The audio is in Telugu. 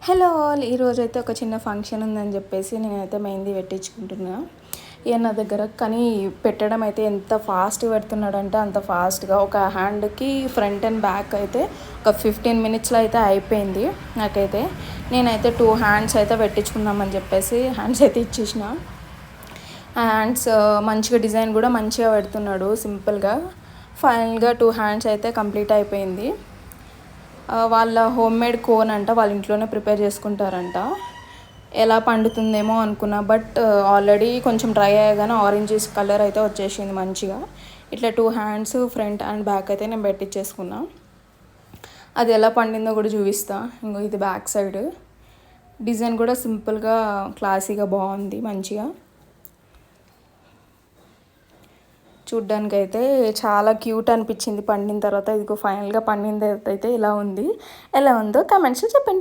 హలో ఆల్, ఈరోజైతే ఒక చిన్న ఫంక్షన్ ఉందని చెప్పేసి నేనైతే మెహందీ పెట్టించుకుంటున్నా ఇక నా దగ్గర. కానీ పెట్టడం అయితే ఎంత ఫాస్ట్ పెడుతున్నాడంటే అంత ఫాస్ట్గా. ఒక హ్యాండ్కి ఫ్రంట్ అండ్ బ్యాక్ అయితే ఒక 15 మినిట్స్లో అయితే అయిపోయింది నాకైతే. నేనైతే 2 హ్యాండ్స్ అయితే పెట్టించుకుందామని చెప్పేసి హ్యాండ్స్ అయితే ఇచ్చేసిన. హ్యాండ్స్ మంచిగా డిజైన్ కూడా మంచిగా పెడుతున్నాడు సింపుల్గా. ఫైనల్గా 2 హ్యాండ్స్ అయితే కంప్లీట్ అయిపోయింది. వాళ్ళ హోమ్మేడ్ కోన్ అంట, వాళ్ళ ఇంట్లోనే ప్రిపేర్ చేసుకుంటారంట. ఎలా పండుతుందేమో అనుకున్నా, బట్ ఆల్రెడీ కొంచెం డ్రై అయ్యగానే ఆరెంజ్ కలర్ అయితే వచ్చేసింది మంచిగా. ఇట్లా 2 హ్యాండ్స్ ఫ్రంట్ అండ్ బ్యాక్ అయితే నేను పెట్టించేసుకున్నా. అది ఎలా పండిందో కూడా చూపిస్తా. ఇంకో ఇది బ్యాక్ సైడ్ డిజైన్ కూడా సింపుల్గా క్లాసీగా బాగుంది మంచిగా. చూడ్డానికి అయితే చాలా క్యూట్ అనిపించింది పండిన తర్వాత. ఇదిగో ఫైనల్గా పండిన తర్వాత అయితే ఇలా ఉంది. ఎలా ఉందో కమెంట్స్లో చెప్పండి.